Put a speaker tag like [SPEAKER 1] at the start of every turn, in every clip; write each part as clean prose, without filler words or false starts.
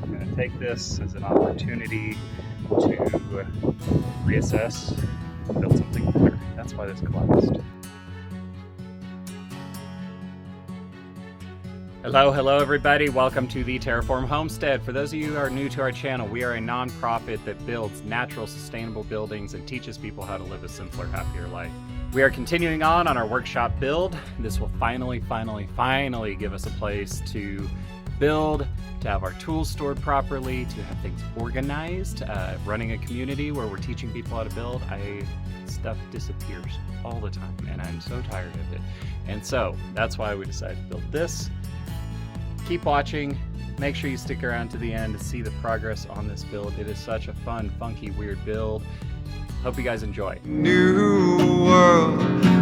[SPEAKER 1] I'm going to take this as an opportunity to reassess and build something better. That's why this collapsed. Hello everybody. Welcome to the Terraform Homestead. For those of you who are new to our channel, we are a non-profit that builds natural, sustainable buildings and teaches people how to live a simpler, happier life. We are continuing on our workshop build. This will finally give us a place to build, to have our tools stored properly, to have things organized. Running a community where we're teaching people how to build, stuff disappears all the time and I'm so tired of it. And so that's why we decided to build this. Keep watching. Make sure you stick around to the end to see the progress on this build. It is such a fun, funky, weird build. Hope you guys enjoy.
[SPEAKER 2] New world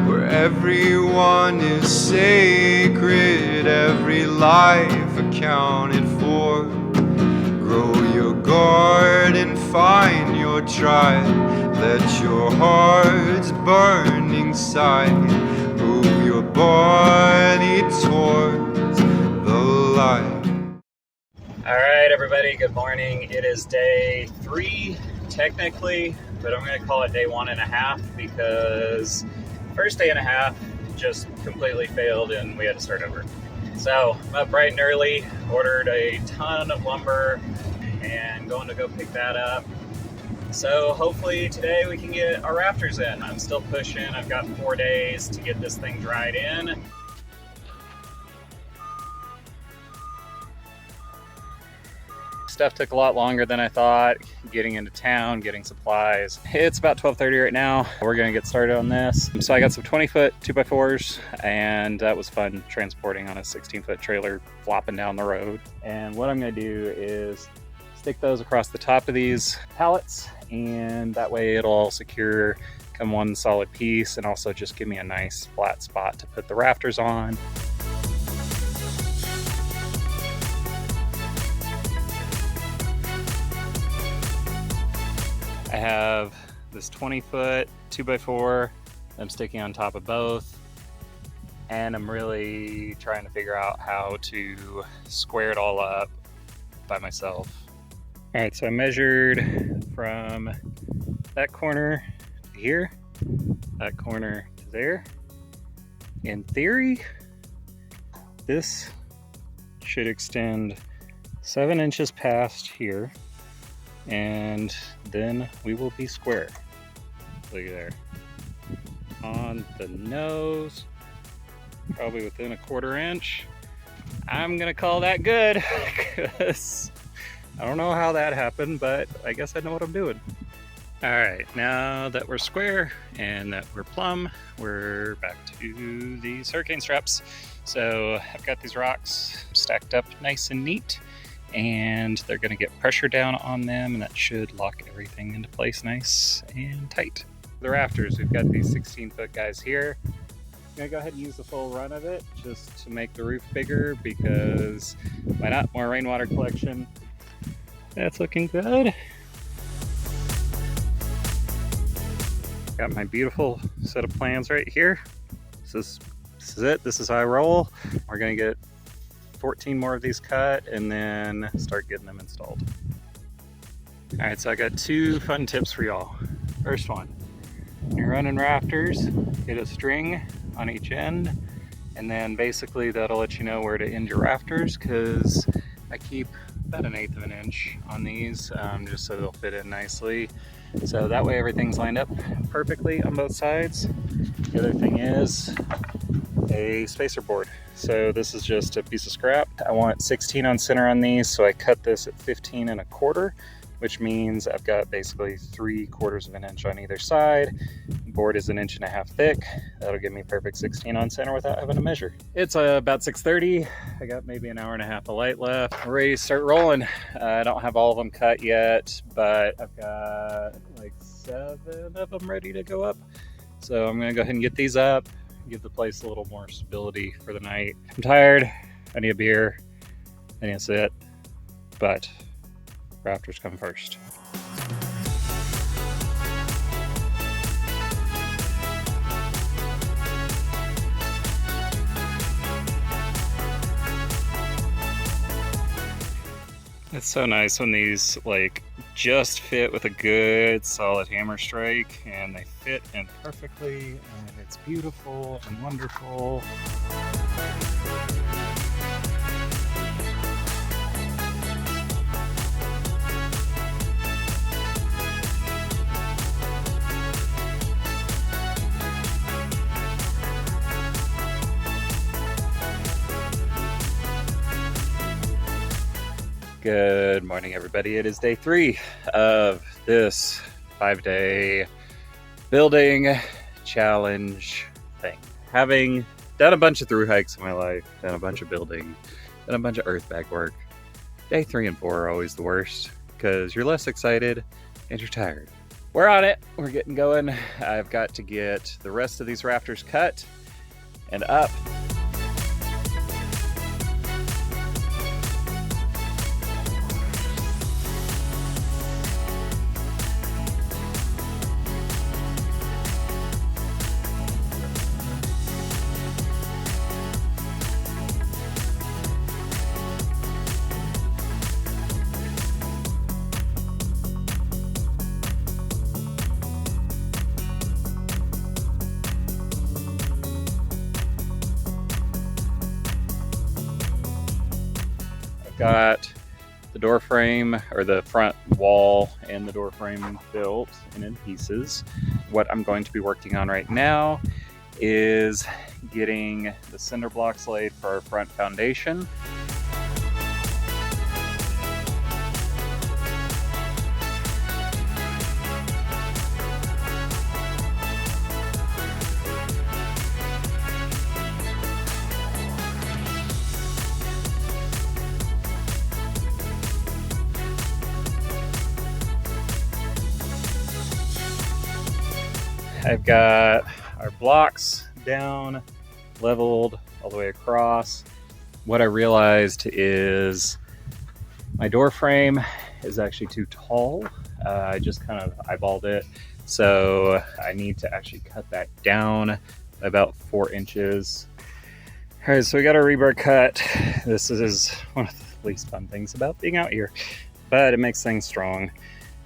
[SPEAKER 2] where everyone is sacred, every life accounted for. Grow your garden, find your tribe, let your heart's burning side move your body towards the light.
[SPEAKER 1] All right, everybody, good morning. It is day 3, technically, but I'm going to call it day 1.5 because first day and a half just completely failed and we had to start over. So I'm up bright and early, ordered a ton of lumber and going to go pick that up. So hopefully today we can get our rafters in. I'm still pushing. I've got 4 days to get this thing dried in. Stuff took a lot longer than I thought, getting into town, getting supplies. It's about 12:30 right now. We're gonna get started on this. So I got some 20-foot 2x4s and that was fun transporting on a 16-foot trailer flopping down the road. And what I'm gonna do is stick those across the top of these pallets and that way it'll all secure, come one solid piece, and also just give me a nice flat spot to put the rafters on. I have this 20-foot 2x4 I'm sticking on top of both, and I'm really trying to figure out how to square it all up by myself. All right, so I measured from that corner to here, that corner to there. In theory, this should extend 7 inches past here, and then we will be square. Look at there. On the nose, probably within a 1/4 inch. I'm gonna call that good because I don't know how that happened, but I guess I know what I'm doing. All right, now that we're square and that we're plumb, we're back to these hurricane straps. So I've got these rocks stacked up nice and neat, and they're going to get pressure down on them, and that should lock everything into place nice and tight. The rafters, we've got these 16-foot guys here. I'm going to go ahead and use the full run of it just to make the roof bigger because why not? More rainwater collection. That's looking good. Got my beautiful set of plans right here. This is it. This is how I roll. We're going to get 14 more of these cut and then start getting them installed. All right, so I got 2 fun tips for y'all. First one, when you're running rafters, get a string on each end, and then basically that'll let you know where to end your rafters, because I keep about 1/8 of an inch on these just so they'll fit in nicely. So that way everything's lined up perfectly on both sides. The other thing is a spacer board. So this is just a piece of scrap. I want 16 on center on these, so I cut this at 15 1/4, which means I've got basically 3/4 of an inch on either side. The board is 1.5 inches thick. That'll give me perfect 16 on center without having to measure. It's about 6:30. I got maybe an 1.5 hours of light left. We're ready to start rolling. I don't have all of them cut yet, but I've got like 7 of them ready to go up. So I'm gonna go ahead and get these up, give the place a little more stability for the night. I'm tired, I need a beer, I need to sit, but rafters come first. It's so nice when these like just fit with a good solid hammer strike, and they fit in perfectly, and it's beautiful and wonderful. Good morning, everybody. It is day 3 of this 5-day building challenge thing. Having done a bunch of through hikes in my life, done a bunch of building, done a bunch of earth bag work, day 3 and 4 are always the worst because you're less excited and you're tired. We're on it. We're getting going. I've got to get the rest of these rafters cut and up. Got the door frame, or the front wall and the door frame built and in pieces. What I'm going to be working on right now is getting the cinder blocks laid for our front foundation. I've got our blocks down, leveled all the way across. What I realized is my door frame is actually too tall. I just kind of eyeballed it. So I need to actually cut that down about 4 inches. All right, so we got our rebar cut. This is one of the least fun things about being out here, but it makes things strong.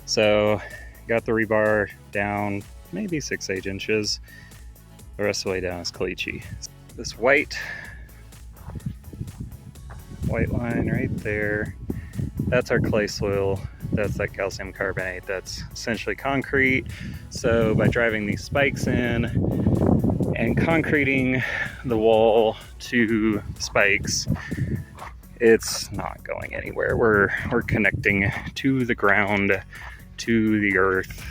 [SPEAKER 1] So got the rebar down maybe 6-8 inches. The rest of the way down is caliche. This white line right there, that's our clay soil. That's that calcium carbonate. That's essentially concrete. So by driving these spikes in and concreting the wall to spikes, it's not going anywhere. We're connecting to the ground, to the earth.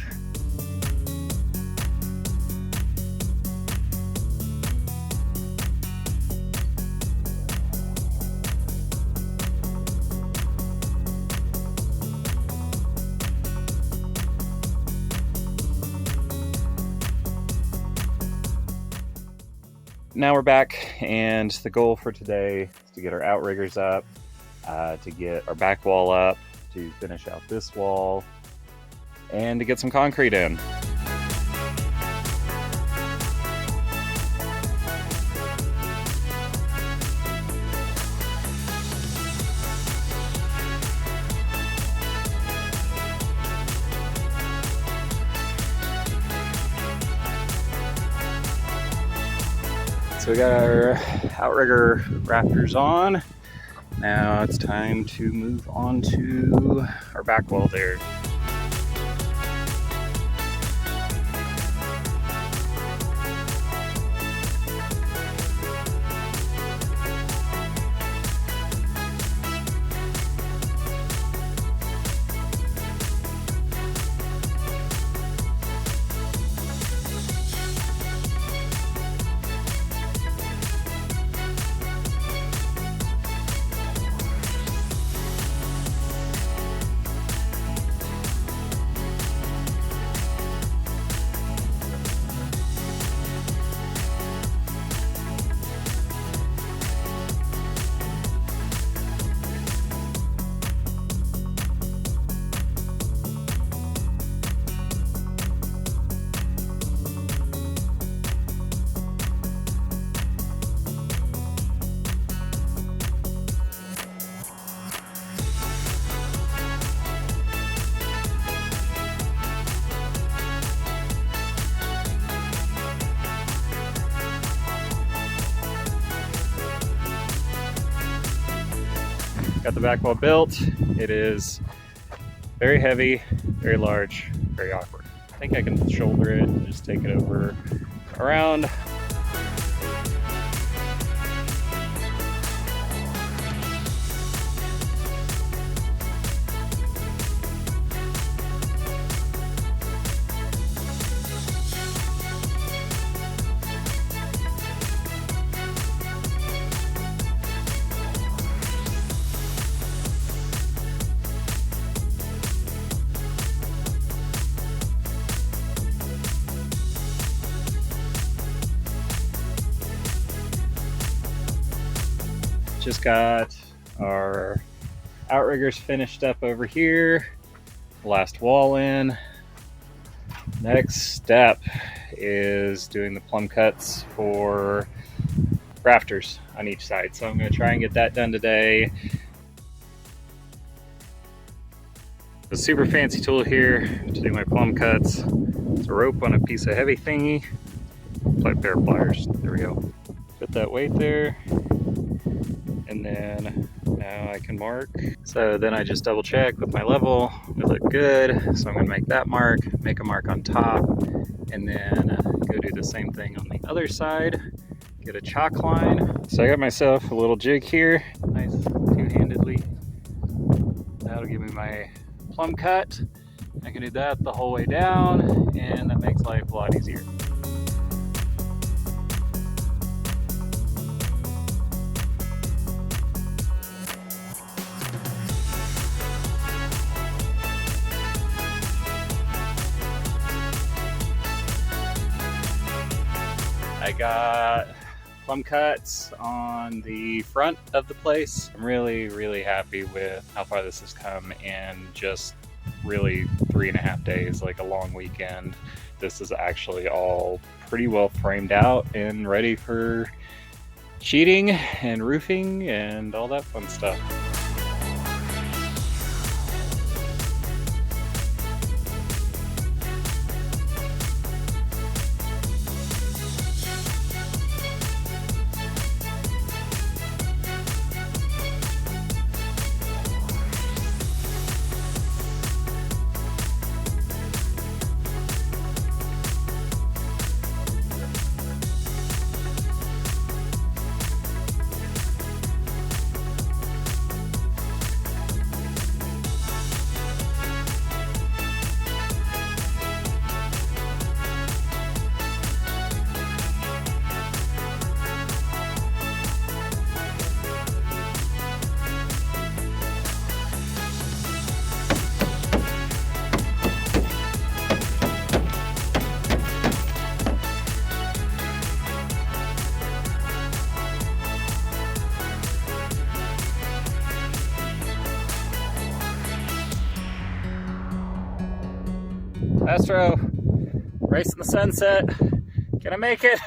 [SPEAKER 1] Now we're back, and the goal for today is to get our outriggers up, to get our back wall up, to finish out this wall, and to get some concrete in. So we got our outrigger rafters on. Now it's time to move on to our back wall there. Got the back wall built. It is very heavy, very large, very awkward. I think I can shoulder it and just take it over around. Just got our outriggers finished up over here. Last wall in. Next step is doing the plumb cuts for rafters on each side. So I'm going to try and get that done today. A super fancy tool here to do my plumb cuts. It's a rope on a piece of heavy thingy. Apply a pair of pliers. There we go. Put that weight there. And then now I can mark. So then I just double check with my level. It looked good. So I'm gonna make that mark, make a mark on top, and then go do the same thing on the other side. Get a chalk line. So I got myself a little jig here, nice two-handedly. That'll give me my plumb cut. I can do that the whole way down, and that makes life a lot easier. I got plumb cuts on the front of the place. I'm really happy with how far this has come in just really 3.5 days, like a long weekend. This is actually all pretty well framed out and ready for sheeting and roofing and all that fun stuff. Astro, racing the sunset. Can I make it?